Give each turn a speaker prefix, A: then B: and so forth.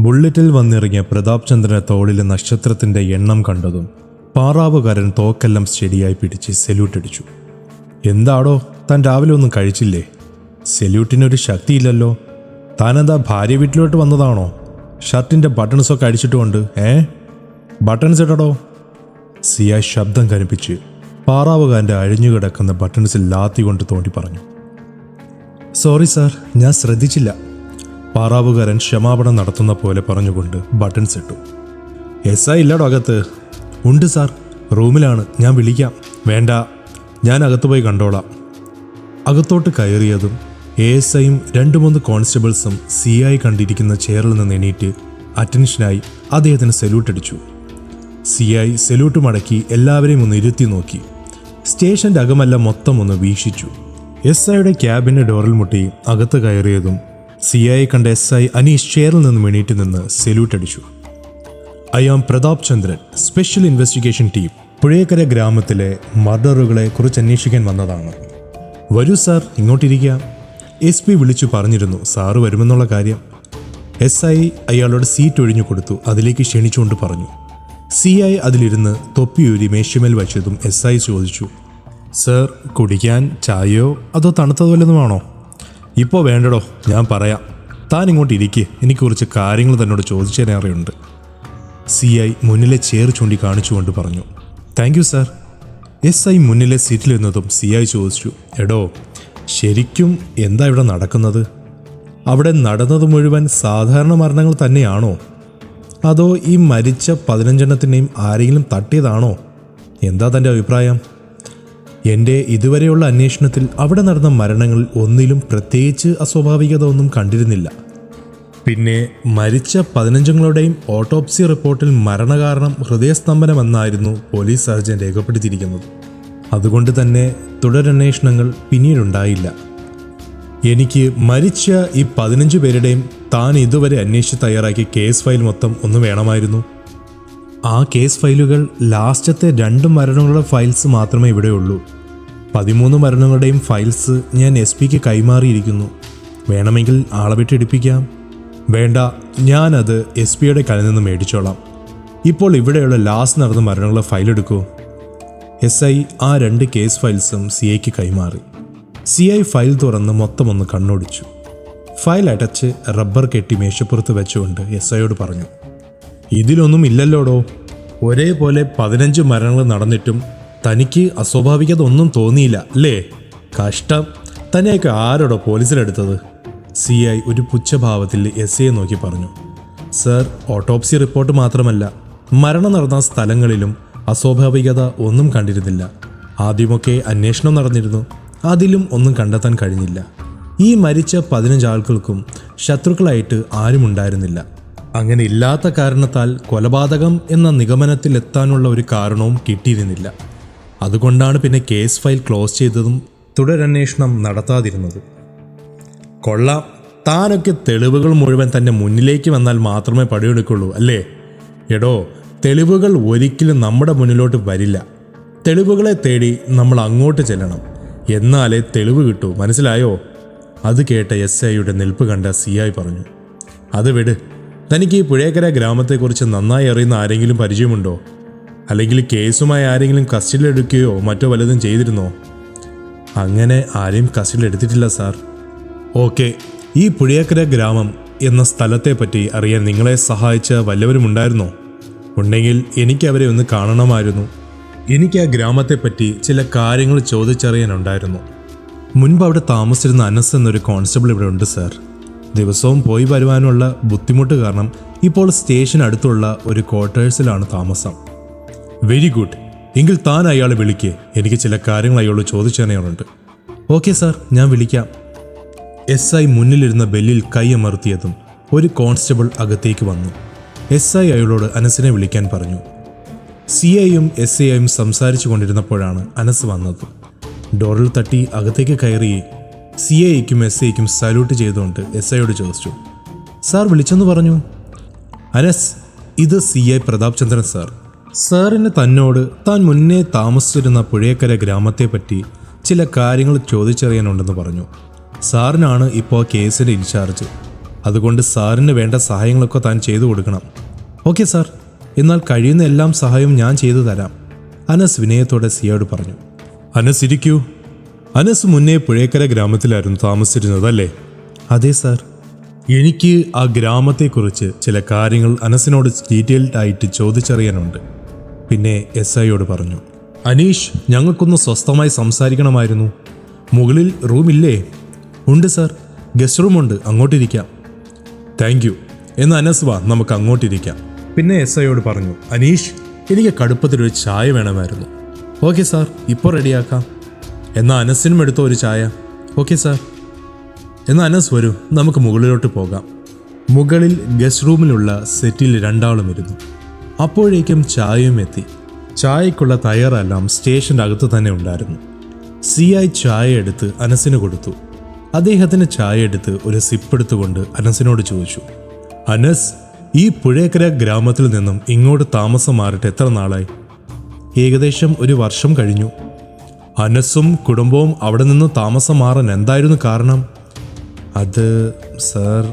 A: ബുള്ളറ്റിൽ വന്നിറങ്ങിയ പ്രതാപ് ചന്ദ്രന്റെ തോളിലെ നക്ഷത്രത്തിന്റെ എണ്ണം കണ്ടതും പാറാവുകാരൻ തോക്കെല്ലാം ശരിയായി പിടിച്ച് സെല്യൂട്ടടിച്ചു. എന്താടോ, താൻ രാവിലെ ഒന്നും കഴിച്ചില്ലേ? സെല്യൂട്ടിനൊരു ശക്തിയില്ലല്ലോ. താനെന്താ ഭാര്യ വീട്ടിലോട്ട് വന്നതാണോ? ഷർട്ടിന്റെ ബട്ടൺസൊക്കെ അടിച്ചിട്ടുകൊണ്ട് ബട്ടൺസ് ഇടടോ. സിയായി ശബ്ദം കനിപ്പിച്ച് പാറാവുകാരൻ്റെ അഴിഞ്ഞുകിടക്കുന്ന ബട്ടൺസിൽ ലാത്തി കൊണ്ട് തോണ്ടി പറഞ്ഞു. സോറി സാർ, ഞാൻ ശ്രദ്ധിച്ചില്ല. പാറാവുകാരൻ ക്ഷമാപണം നടത്തുന്ന പോലെ പറഞ്ഞുകൊണ്ട് ബട്ടൺസ് ഇട്ടു. എസ് ഐ ഇല്ലടോ അകത്ത്? ഉണ്ട് സാർ, റൂമിലാണ്, ഞാൻ വിളിക്കാം. വേണ്ട, ഞാൻ അകത്ത് പോയി കണ്ടോളാം. അകത്തോട്ട് കയറിയതും എസ് ഐയും 2-3 കോൺസ്റ്റബിൾസും സിയായി കണ്ടിരിക്കുന്ന ചെയറിൽ നിന്ന് എണീറ്റ് അറ്റൻഷനായി അദ്ദേഹത്തിന് സെല്യൂട്ട് അടിച്ചു. സിയായി സെല്യൂട്ട് മടക്കി എല്ലാവരെയും ഒന്ന് ഇരുത്തി നോക്കി. സ്റ്റേഷൻ്റെ അകമെല്ലാം മൊത്തം ഒന്ന് വീക്ഷിച്ചു. എസ് ഐയുടെ ക്യാബിൻ്റെ ഡോറിൽ മുട്ടി അകത്ത് കയറിയതും സിയായി കണ്ട എസ് ഐ അനീഷ് ചെയറിൽ നിന്ന് എണീറ്റ് നിന്ന് സെല്യൂട്ട് അടിച്ചു. I am Pratap Chandran, special investigation team. പുഴയക്കര ഗ്രാമത്തിലെ മർഡറുകളെ കുറിച്ച് അന്വേഷിക്കാൻ വന്നതാണ്. വരൂ സാർ, ഇങ്ങോട്ടിരിക്കാം. SP വിളിച്ചു പറഞ്ഞിരുന്നു സാറ് വരുമെന്നുള്ള കാര്യം. എസ് ഐ അയാളുടെ സീറ്റ് ഒഴിഞ്ഞു കൊടുത്തു അതിലേക്ക് ക്ഷണിച്ചുകൊണ്ട് പറഞ്ഞു. CI അതിലിരുന്ന് തൊപ്പിയൂരി മേശമേൽ വച്ചതും SI ചോദിച്ചു, സർ, കുടിക്കാൻ ചായയോ അതോ തണുത്തത് വല്ലതുമാണോ? ഇപ്പോൾ വേണ്ടടോ, ഞാൻ പറയാം. താൻ ഇങ്ങോട്ട് ഇരിക്കുക, എനിക്ക് കുറച്ച് കാര്യങ്ങൾ തന്നോട് ചോദിച്ചേറെയുണ്ട്. CI മുന്നിലെ ചെയർ ചൂണ്ടി കാണിച്ചുകൊണ്ട് പറഞ്ഞു. Thank you sir. SI മുന്നിലെ സീറ്റിലിരുന്നതും CI ചോദിച്ചു, എടോ, ശരിക്കും എന്താ ഇവിടെ നടക്കുന്നത്? അവിടെ നടന്നത് മുഴുവൻ സാധാരണ മരണങ്ങൾ തന്നെയാണോ? അതോ ഈ മരിച്ച 15 ആരെങ്കിലും തട്ടിയതാണോ? എന്താ തൻ്റെ അഭിപ്രായം? എൻ്റെ ഇതുവരെയുള്ള അന്വേഷണത്തിൽ അവിടെ നടന്ന മരണങ്ങളിൽ ഒന്നിലും പ്രത്യേകിച്ച് അസ്വാഭാവികത ഒന്നും കണ്ടിരുന്നില്ല. പിന്നെ മരിച്ച 15 ഓട്ടോപ്സി റിപ്പോർട്ടിൽ മരണകാരണം ഹൃദയസ്തംഭനമെന്നായിരുന്നു പോലീസ് സർജൻ രേഖപ്പെടുത്തിയിരിക്കുന്നത്. അതുകൊണ്ട് തന്നെ തുടരന്വേഷണങ്ങൾ പിന്നീടുണ്ടായില്ല. എനിക്ക് മരിച്ച ഈ 15 പേരുടെയും താൻ ഇതുവരെ അന്വേഷിച്ച് തയ്യാറാക്കിയ കേസ് ഫയൽ മൊത്തം ഒന്ന് വേണമായിരുന്നു. ആ കേസ് ഫയലുകൾ ലാസ്റ്റത്തെ 2 മരണങ്ങളുടെ ഫയൽസ് മാത്രമേ ഇവിടെയുള്ളൂ. 13 മരണങ്ങളുടെയും ഫയൽസ് ഞാൻ SP-ക്ക് കൈമാറിയിരിക്കുന്നു. വേണമെങ്കിൽ ആളെ വിട്ടെടുപ്പിക്കാം. വേണ്ട, ഞാനത് SP-യുടെ കയ്യിൽ നിന്ന് മേടിച്ചോളാം. ഇപ്പോൾ ഇവിടെയുള്ള ലാസ്റ്റ് നടന്ന മരണങ്ങളുടെ ഫയൽ എടുക്കൂ. SI ആ 2 കേസ് ഫയൽസും CIക്ക് കൈമാറി. CI ഫയൽ തുറന്ന് മൊത്തം ഒന്ന് കണ്ണോടിച്ചു. ഫയൽ അടച്ച് റബ്ബർ കെട്ടി മേശപ്പുറത്ത് വെച്ചുകൊണ്ട് SIയോട് പറഞ്ഞു, ഇതിലൊന്നും ഇല്ലല്ലോടോ. ഒരേപോലെ 15 മരണങ്ങൾ നടന്നിട്ടും തനിക്ക് അസ്വാഭാവികത ഒന്നും തോന്നിയില്ല അല്ലേ? കഷ്ടം. തന്നെയൊക്കെ ആരോടോ പോലീസിലെടുത്തത്? CI ഒരു പുച്ഛഭാവത്തിൽ SIയെ നോക്കി പറഞ്ഞു. സർ, ഓട്ടോപ്സി റിപ്പോർട്ട് മാത്രമല്ല, മരണം നടന്ന സ്ഥലങ്ങളിലും അസ്വാഭാവികത ഒന്നും കണ്ടിരുന്നില്ല. ആദ്യമൊക്കെ അന്വേഷണം നടന്നിരുന്നു, അതിലും ഒന്നും കണ്ടെത്താൻ കഴിഞ്ഞില്ല. ഈ മരിച്ച 15 ആൾക്കും ശത്രുക്കളായിട്ട് ആരും ഉണ്ടായിരുന്നില്ല. അങ്ങനെ ഇല്ലാത്ത കാരണത്താൽ കൊലപാതകം എന്ന നിഗമനത്തിലെത്താനുള്ള ഒരു കാരണവും കിട്ടിയിരുന്നില്ല. അതുകൊണ്ടാണ് പിന്നെ കേസ് ഫയൽ ക്ലോസ് ചെയ്തതും തുടരന്വേഷണം നടത്താതിരുന്നത്. കൊള്ളാം, താനൊക്കെ തെളിവുകൾ മുഴുവൻ തന്നെ മുന്നിലേക്ക് വന്നാൽ മാത്രമേ പടിയെടുക്കുള്ളൂ അല്ലേ? എടോ, തെളിവുകൾ ഒരിക്കലും നമ്മുടെ മുന്നിലോട്ട് വരില്ല. തെളിവുകളെ തേടി നമ്മൾ അങ്ങോട്ട് ചെല്ലണം, എന്നാലേ തെളിവ് കിട്ടൂ, മനസ്സിലായോ? അത് കേട്ട SIയുടെ നിൽപ്പ് കണ്ട CI പറഞ്ഞു, അത് വിട്. തനിക്ക് ഈ പുഴയക്കര ഗ്രാമത്തെക്കുറിച്ച് നന്നായി അറിയുന്ന ആരെങ്കിലും പരിചയമുണ്ടോ? അല്ലെങ്കിൽ കേസുമായി ആരെങ്കിലും കസ്റ്റഡിയിലെടുക്കുകയോ മറ്റോ വല്ലതും ചെയ്തിരുന്നോ? അങ്ങനെ ആരെയും കസ്റ്റഡിയിലെടുത്തിട്ടില്ല സാർ. ഓക്കെ, ഈ പുഴയക്കര ഗ്രാമം എന്ന സ്ഥലത്തെപ്പറ്റി അറിയാൻ നിങ്ങളെ സഹായിച്ച വല്ലവരുമുണ്ടായിരുന്നോ? ഉണ്ടെങ്കിൽ എനിക്ക് അവരെ ഒന്ന് കാണണമായിരുന്നു. എനിക്ക് ആ ഗ്രാമത്തെപ്പറ്റി ചില കാര്യങ്ങൾ ചോദിച്ചറിയാനുണ്ടായിരുന്നു. മുൻപ് അവിടെ താമസിച്ചിരുന്ന അനസ് എന്നൊരു കോൺസ്റ്റബിൾ ഇവിടെ ഉണ്ട് സാർ. ദിവസവും പോയി വരുവാനുള്ള ബുദ്ധിമുട്ട് കാരണം ഇപ്പോൾ സ്റ്റേഷൻ അടുത്തുള്ള ഒരു ക്വാർട്ടേഴ്സിലാണ് താമസം. Very good. എങ്കിൽ താൻ അയാളെ വിളിക്ക്, എനിക്ക് ചില കാര്യങ്ങൾ അയാളോട് ചോദിച്ചറിയാനുണ്ട്. ഓക്കെ സാർ, ഞാൻ വിളിക്കാം. SI മുന്നിലിരുന്ന ബെല്ലിൽ കൈയമർത്തിയതും ഒരു കോൺസ്റ്റബിൾ അകത്തേക്ക് വന്നു. SI അയാളോട് അനസിനെ വിളിക്കാൻ പറഞ്ഞു. CIയും SIയും സംസാരിച്ചു കൊണ്ടിരുന്നപ്പോഴാണ് അനസ് വന്നത്. ഡോറിൽ തട്ടി അകത്തേക്ക് കയറി CIക്കും SIക്കും സല്യൂട്ട് ചെയ്തുകൊണ്ട് SIയോട് ചോദിച്ചു, സാർ വിളിച്ചെന്ന് പറഞ്ഞു. അനസ്, ഇത് CI പ്രതാപ് ചന്ദ്രൻ സാർ. സാറിന് തന്നോട് താൻ മുന്നേ താമസിച്ചിരുന്ന പുഴയക്കര ഗ്രാമത്തെപ്പറ്റി ചില കാര്യങ്ങൾ ചോദിച്ചറിയാനുണ്ടെന്ന് പറഞ്ഞു. സാറിനാണ് ഇപ്പോൾ കേസിൻ്റെ ഇൻചാർജ്. അതുകൊണ്ട് സാറിന് വേണ്ട സഹായങ്ങളൊക്കെ താൻ ചെയ്തു കൊടുക്കണം. ഓക്കെ സാർ, എന്നാൽ കഴിയുന്ന എല്ലാം സഹായവും ഞാൻ ചെയ്തു തരാം, അനസ് വിനയത്തോടെ സിയയോട് പറഞ്ഞു. അനസ് ഇരിക്കൂ. അനസ് മുന്നേ പുഴേക്കര ഗ്രാമത്തിലായിരുന്നു താമസിച്ചിരുന്നത് അല്ലേ? അതെ സാർ. എനിക്ക് ആ ഗ്രാമത്തെക്കുറിച്ച് ചില കാര്യങ്ങൾ അനസിനോട് ഡീറ്റെയിൽഡ് ആയിട്ട് ചോദിച്ചറിയാനുണ്ട്. പിന്നെ SIയോട് പറഞ്ഞു. അനീഷ്, ഞങ്ങൾക്കൊന്ന് സ്വസ്ഥമായി സംസാരിക്കണമായിരുന്നു. മുകളിൽ റൂമില്ലേ? ഉണ്ട് സാർ, ഗസ്റ്റ് റൂമുണ്ട്, അങ്ങോട്ടിരിക്കാം. Thank you. എന്ന് അനസ് വാ, നമുക്ക് അങ്ങോട്ടിരിക്കാം. പിന്നെ SIയോട് പറഞ്ഞു. അനീഷ്, എനിക്ക് കടുപ്പത്തിലൊരു ചായ വേണമായിരുന്നു. ഓക്കെ സാർ, ഇപ്പോൾ റെഡിയാക്കാം. എന്നാൽ അനസിനും എടുത്തോ ഒരു ചായ. Okay sir. എന്നാൽ അനസ് വരൂ, നമുക്ക് മുകളിലോട്ട് പോകാം. മുകളിൽ ഗസ്റ്റ് റൂമിലുള്ള സെറ്റിൽ രണ്ടാളും ഇരുന്നു. അപ്പോഴേക്കും ചായയും എത്തി. ചായക്കുള്ള തയ്യാറെല്ലാം സ്റ്റേഷൻ്റെ അകത്ത് തന്നെ ഉണ്ടായിരുന്നു. CI ചായ എടുത്ത് അനസിന് കൊടുത്തു. അദ്ദേഹത്തിന് ചായ എടുത്ത് ഒരു സിപ്പ് എടുത്തുകൊണ്ട് അനസിനോട് ചോദിച്ചു. അനസ്, ഈ പുഴേക്കര ഗ്രാമത്തിൽ നിന്നും ഇങ്ങോട്ട് താമസം മാറിയിട്ട് എത്ര നാളായി? ഏകദേശം 1 വർഷം കഴിഞ്ഞു. അനസും കുടുംബവും അവിടെ നിന്ന് താമസം മാറാൻ എന്തായിരുന്നു കാരണം? അത് സാർ